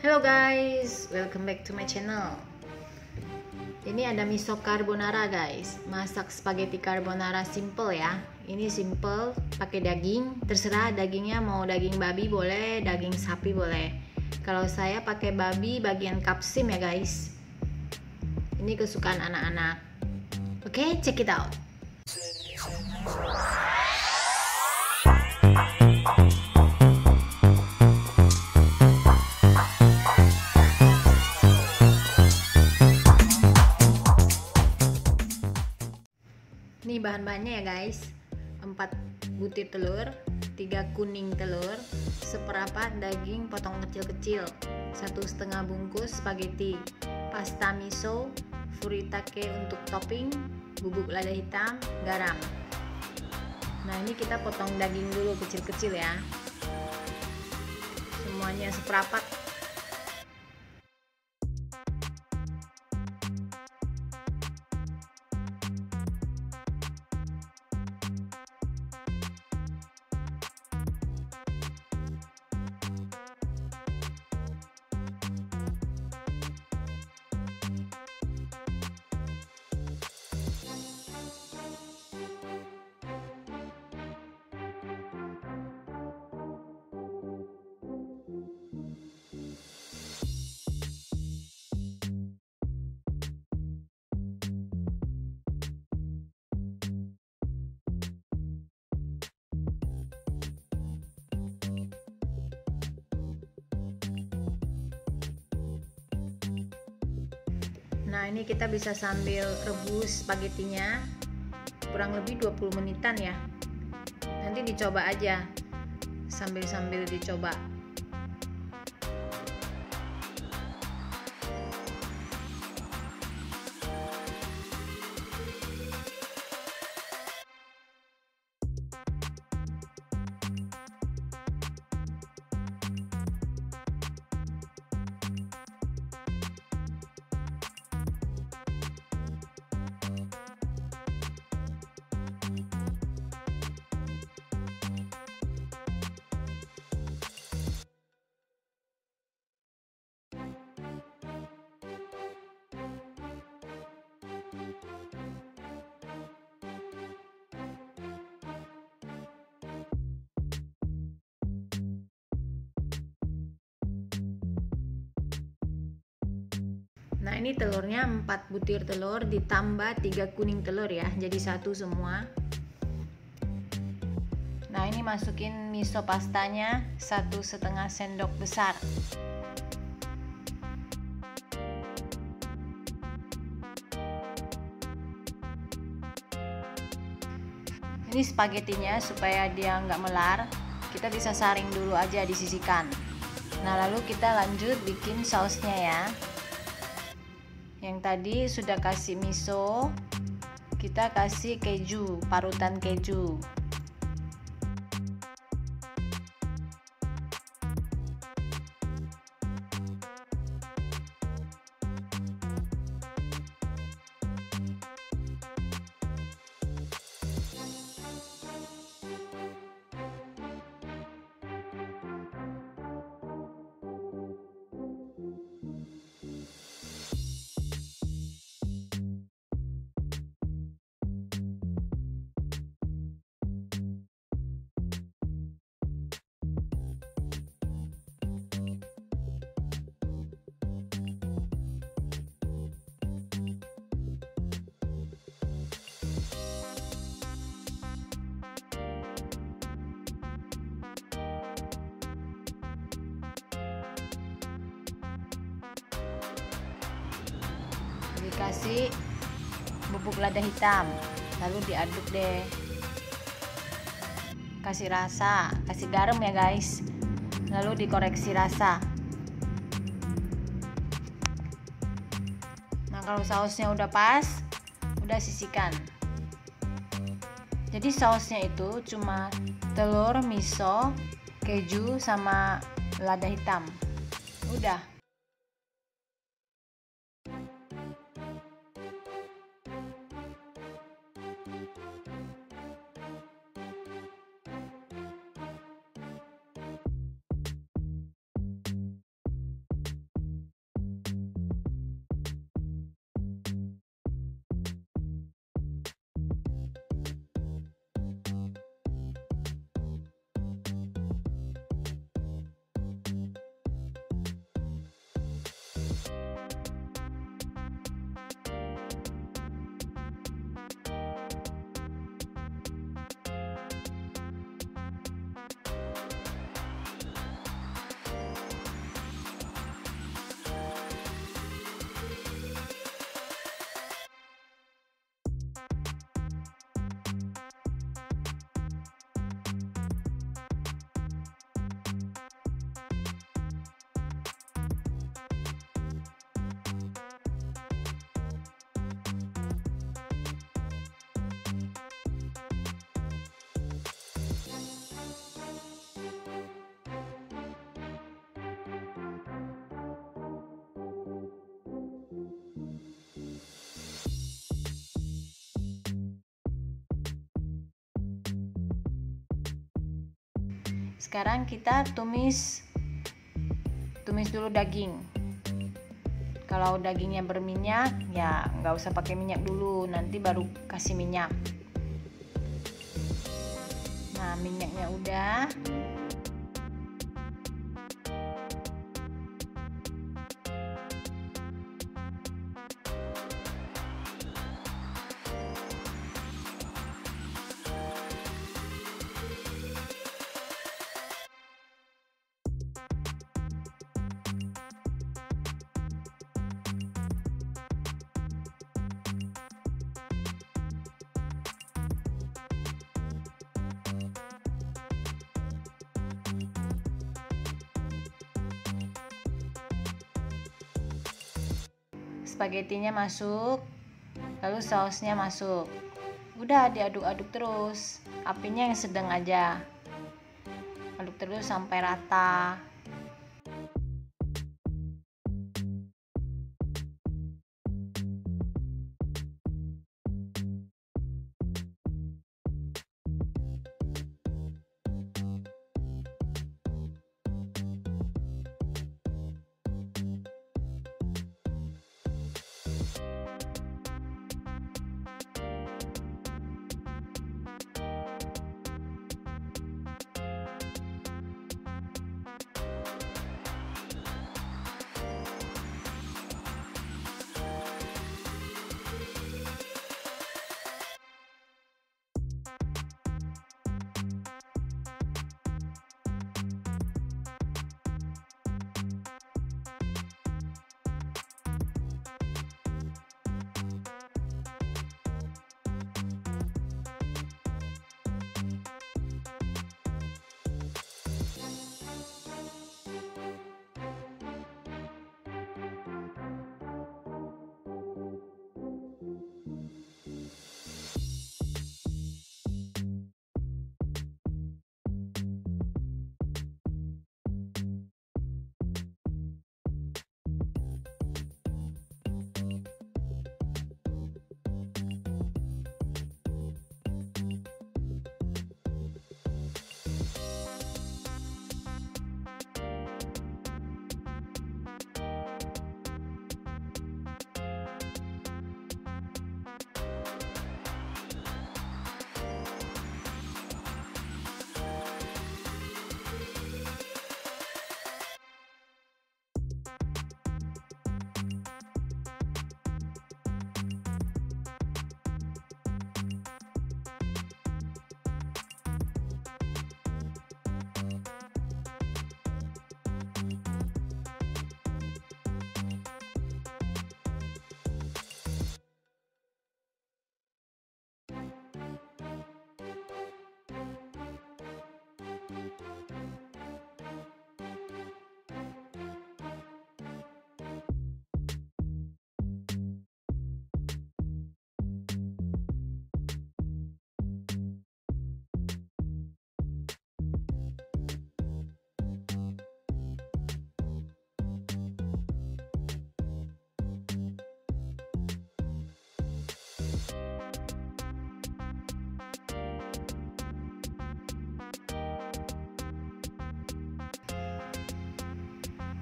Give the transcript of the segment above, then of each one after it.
Hello guys, welcome back to my channel. Ini ada miso carbonara guys. Masak spaghetti carbonara simple ya. Ini simple, pakai daging. Terserah dagingnya mau daging babi boleh, daging sapi boleh. Kalau saya pakai babi bagian kapsim ya guys. Ini kesukaan anak-anak. Oke, check it out. Ini bahan-bahannya ya guys, 4 butir telur, 3 kuning telur, seperempat daging potong kecil-kecil, 1,5 bungkus spaghetti, pasta miso, furitake untuk topping, bubuk lada hitam, garam. Nah ini kita potong daging dulu kecil-kecil ya, semuanya seperempat. Nah ini kita bisa sambil rebus spagettinya kurang lebih 20 menitan ya. Nanti dicoba aja sambil dicoba. Nah ini telurnya 4 butir telur ditambah 3 kuning telur ya, jadi satu semua. Nah ini masukin miso pastanya 1,5 sendok besar. Ini spagettinya supaya dia nggak melar, kita bisa saring dulu aja, disisihkan. Nah lalu kita lanjut bikin sausnya ya. Yang tadi sudah kasih miso, kita kasih keju, parutan keju. Dikasih bubuk lada hitam, lalu diaduk deh, kasih rasa, kasih garam ya guys, lalu dikoreksi rasa. Nah kalau sausnya udah pas, udah sisihkan. Jadi sausnya itu cuma telur, miso, keju sama lada hitam, udah. Sekarang kita tumis dulu daging. Kalau dagingnya berminyak, ya nggak usah pakai minyak dulu, nanti baru kasih minyak. Nah, minyaknya udah. Spagettinya masuk, lalu sausnya masuk. Udah diaduk-aduk terus, apinya yang sedang aja. Aduk terus sampai rata.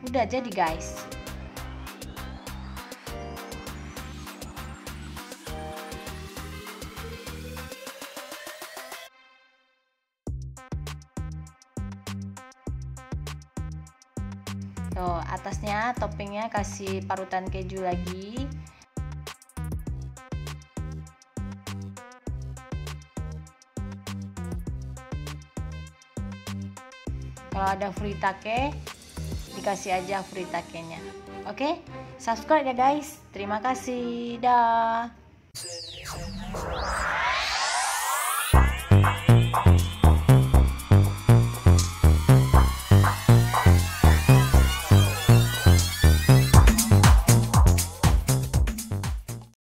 Udah jadi guys. Tuh, atasnya toppingnya kasih parutan keju lagi. Kalau ada Furitake, dikasih aja Furitakenya. Oke, subscribe ya guys. Terima kasih. Dah.